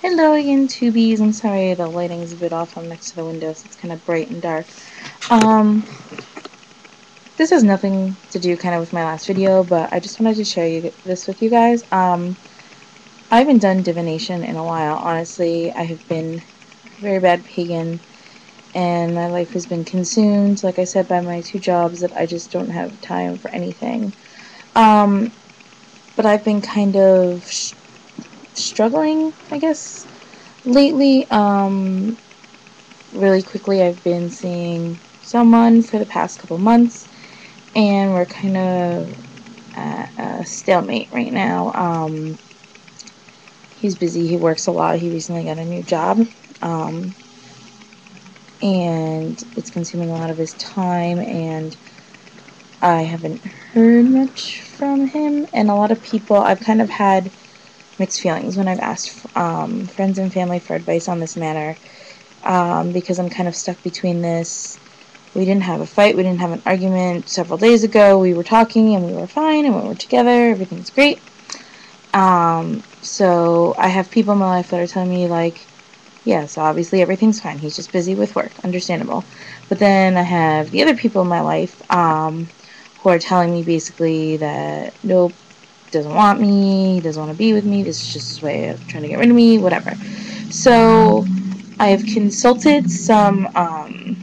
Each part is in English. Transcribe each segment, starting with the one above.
Hello again, tubies. I'm sorry the lighting is a bit off. I'm next to the window, so it's kind of bright and dark. Um, this has nothing to do kind of with my last video, but I just wanted to share this with you guys. I haven't done divination in a while. Honestly, I have been a very bad pagan, and my life has been consumed, like I said, by my two jobs that I just don't have time for anything. But I've been kind of struggling, I guess, lately. Really quickly, I've been seeing someone for the past couple months, and we're kind of at a stalemate right now. He's busy, he works a lot, he recently got a new job, and it's consuming a lot of his time, and I haven't heard much from him, and a lot of people, I've kind of had mixed feelings when I've asked friends and family for advice on this matter. Because I'm kind of stuck between this. We didn't have a fight, we didn't have an argument several days ago. We were talking and we were fine, and when we're together, everything's great. So I have people in my life that are telling me, like, yeah, so obviously everything's fine. He's just busy with work. Understandable. But then I have the other people in my life who are telling me basically that, nope, doesn't want me, doesn't want to be with me, this is just his way of trying to get rid of me, whatever. So I have consulted some, I'm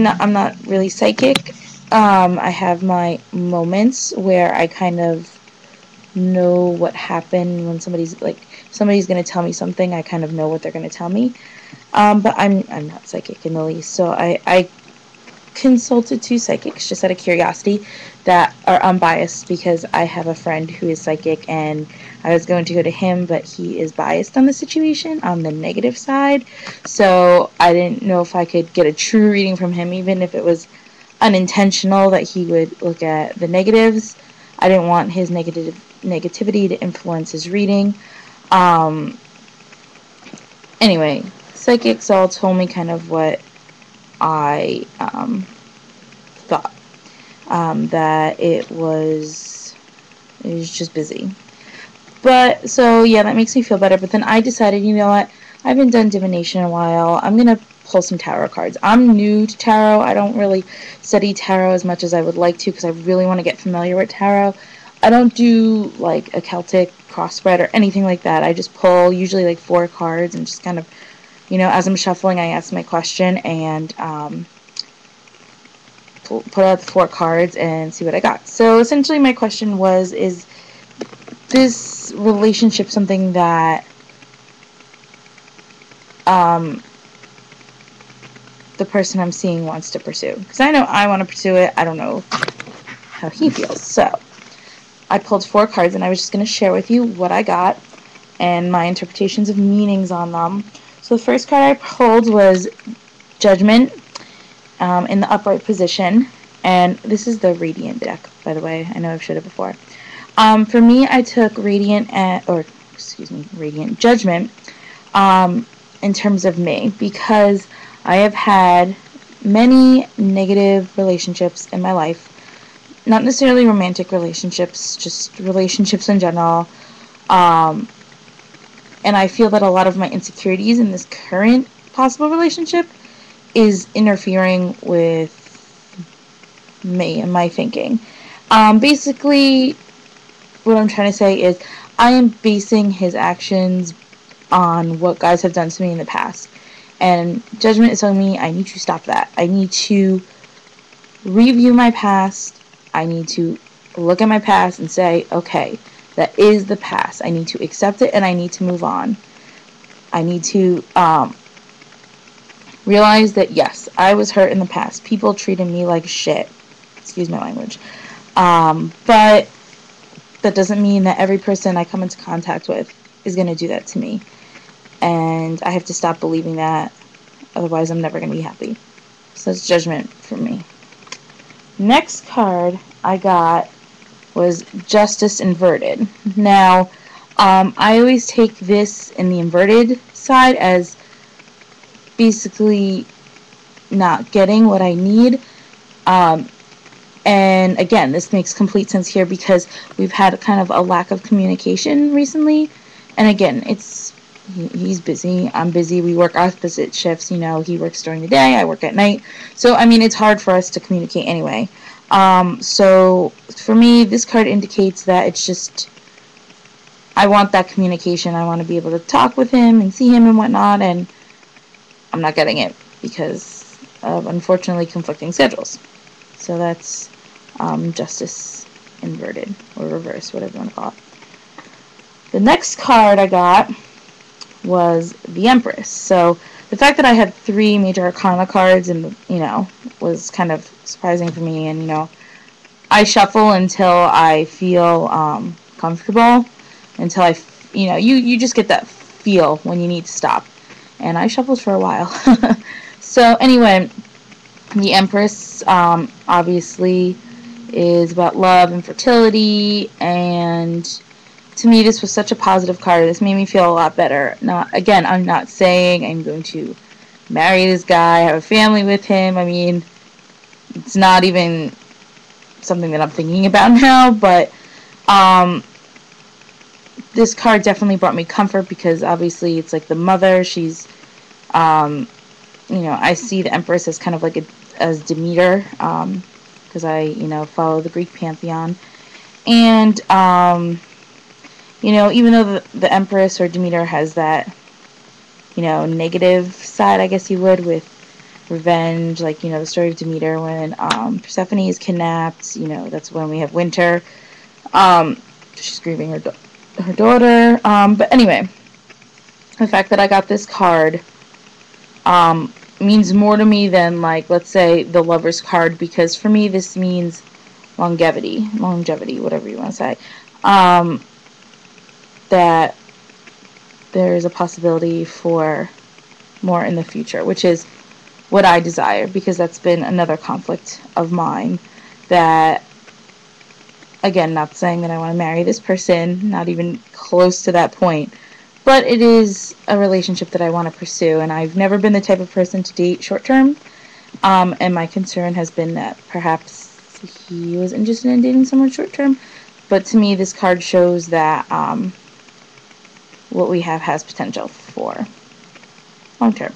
not really psychic. I have my moments where I kind of know what happened when somebody's going to tell me something. I kind of know what they're going to tell me. But I'm not psychic in the least. So I consulted two psychics just out of curiosity that are unbiased, because I have a friend who is psychic, and I was going to go to him, but he is biased on the situation, on the negative side. So I didn't know if I could get a true reading from him, even if it was unintentional, that he would look at the negatives. I didn't want his negativity to influence his reading. Anyway, psychics all told me kind of what I thought. That it was just busy. But, so, yeah, that makes me feel better. But then I decided, you know what, I haven't done divination in a while. I'm going to pull some tarot cards. I'm new to tarot. I don't really study tarot as much as I would like to, because I really want to get familiar with tarot. I don't do, like, a Celtic cross-spread or anything like that. I just pull usually, like, 4 cards and just kind of, you know, as I'm shuffling, I ask my question and put out the 4 cards and see what I got. So essentially my question was, is this relationship something that the person I'm seeing wants to pursue? Because I know I want to pursue it. I don't know how he feels. So I pulled 4 cards, and I was just going to share with you what I got and my interpretations of meanings on them. So the first card I pulled was Judgment, in the upright position, and this is the Radiant deck, by the way. I know I've showed it before. For me, I took Radiant Judgment in terms of me, because I have had many negative relationships in my life. Not necessarily romantic relationships, just relationships in general. And I feel that a lot of my insecurities in this current possible relationship is interfering with me and my thinking. Basically, what I'm trying to say is I am basing his actions on what guys have done to me in the past. And Judgment is telling me I need to stop that. I need to review my past. I need to look at my past and say, okay, that is the past. I need to accept it, and I need to move on. I need to realize that, yes, I was hurt in the past. People treated me like shit. Excuse my language. But that doesn't mean that every person I come into contact with is going to do that to me. And I have to stop believing that. Otherwise, I'm never going to be happy. So it's Judgment for me. Next card I got was Justice inverted. Now, I always take this in the inverted side as basically not getting what I need. And again, this makes complete sense here, because we've had kind of a lack of communication recently. And again, it's He's busy. I'm busy. We work opposite shifts. You know, he works during the day. I work at night. So, I mean, it's hard for us to communicate anyway. So, for me, this card indicates that it's just, I want that communication. I want to be able to talk with him and see him and whatnot. And I'm not getting it because of, unfortunately, conflicting schedules. So, that's justice inverted or reversed, whatever you want to call it. The next card I got was the Empress. So the fact that I had 3 major arcana cards, and was kind of surprising for me. And I shuffle until I feel comfortable, until you just get that feel when you need to stop. And I shuffled for a while. So anyway, the Empress obviously is about love and fertility, and to me, this was such a positive card. This made me feel a lot better. Again, I'm not saying I'm going to marry this guy, have a family with him. I mean, it's not even something that I'm thinking about now, but this card definitely brought me comfort because obviously it's like the mother. She's, I see the Empress as kind of like as Demeter, because I, follow the Greek pantheon. And, even though the Empress or Demeter has that, negative side, I guess you would, with revenge, like, the story of Demeter when Persephone is kidnapped, that's when we have winter. She's grieving her daughter. But anyway, the fact that I got this card means more to me than, like, let's say the Lover's card, because for me this means longevity, whatever you want to say. That there is a possibility for more in the future, which is what I desire, because that's been another conflict of mine. That, again, not saying that I want to marry this person, not even close to that point, but it is a relationship that I want to pursue, and I've never been the type of person to date short term, and my concern has been that perhaps he was interested in dating someone short term, but to me this card shows that what we have has potential for long term.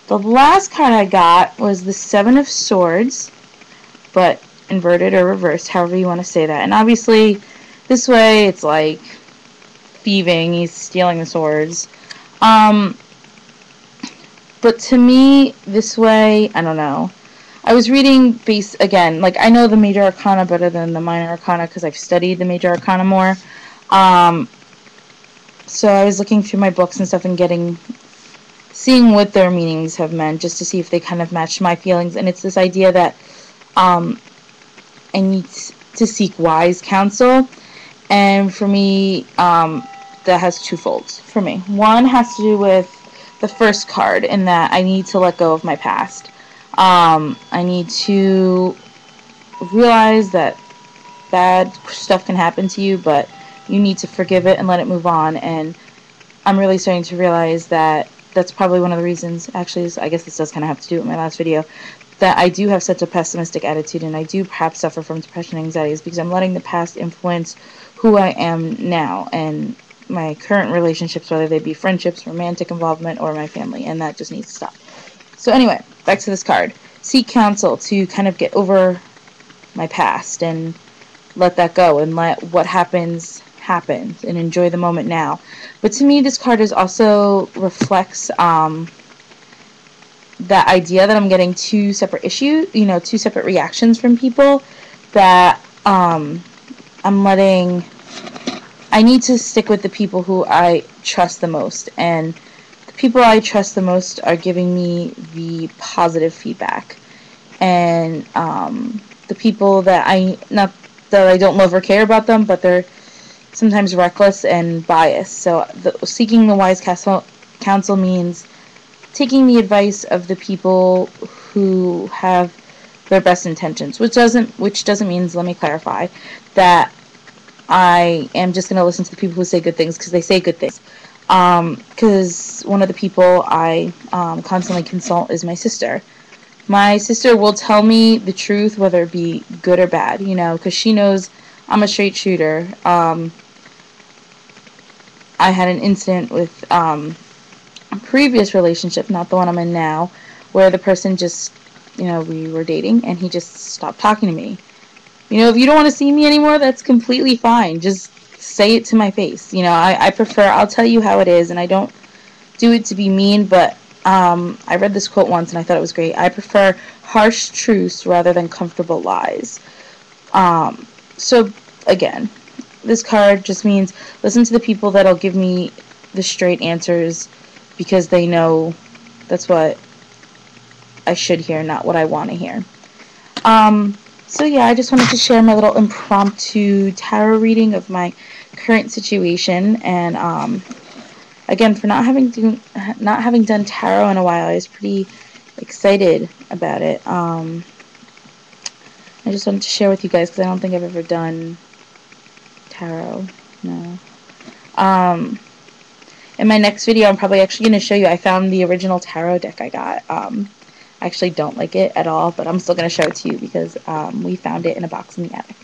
The last card I got was the Seven of Swords, but inverted or reversed, however you want to say that. And obviously, this way it's like thieving, he's stealing the swords. But to me, this way, I don't know. I was reading again, like, I know the major arcana better than the minor arcana because I've studied the major arcana more. So I was looking through my books and stuff and seeing what their meanings have meant, just to see if they kind of matched my feelings. And it's this idea that I need to seek wise counsel. And for me, that has two folds for me. One has to do with the first card, in that I need to let go of my past. I need to realize that bad stuff can happen to you, but you need to forgive it and let it move on. And I'm really starting to realize that that's probably one of the reasons, actually, I guess this does kind of have to do with my last video, that I do have such a pessimistic attitude and I do perhaps suffer from depression and anxiety, is because I'm letting the past influence who I am now and my current relationships, whether they be friendships, romantic involvement, or my family, and that just needs to stop. So anyway, back to this card. Seek counsel to kind of get over my past and let that go and let what happens and enjoy the moment now. But to me, this card also reflects that idea that I'm getting two separate issues, two separate reactions from people, that I need to stick with the people who I trust the most, and the people I trust the most are giving me the positive feedback, and the people that not that I don't love or care about them, but they're sometimes reckless and biased. So seeking the wise counsel means taking the advice of the people who have their best intentions, which doesn't mean, let me clarify, that I am just going to listen to the people who say good things because they say good things. Because one of the people I constantly consult is my sister. My sister will tell me the truth, whether it be good or bad, because she knows I'm a straight shooter. I had an incident with a previous relationship, not the one I'm in now, where the person just, we were dating and he just stopped talking to me. If you don't want to see me anymore, that's completely fine. Just say it to my face. I prefer, I'll tell you how it is, and I don't do it to be mean, but I read this quote once and I thought it was great. I prefer harsh truths rather than comfortable lies. So, again, this card just means listen to the people that'll give me the straight answers because they know that's what I should hear, not what I want to hear. So yeah, I just wanted to share my little impromptu tarot reading of my current situation, and again, for not having done tarot in a while, I was pretty excited about it. I just wanted to share with you guys because I don't think I've ever done tarot. No. In my next video, I'm probably actually going to show you. I found the original tarot deck I got. I actually don't like it at all, but I'm still going to show it to you because we found it in a box in the attic.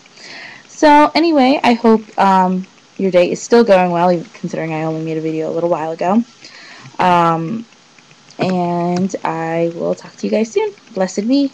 So anyway, I hope your day is still going well, even considering I only made a video a little while ago. And I will talk to you guys soon. Blessed be.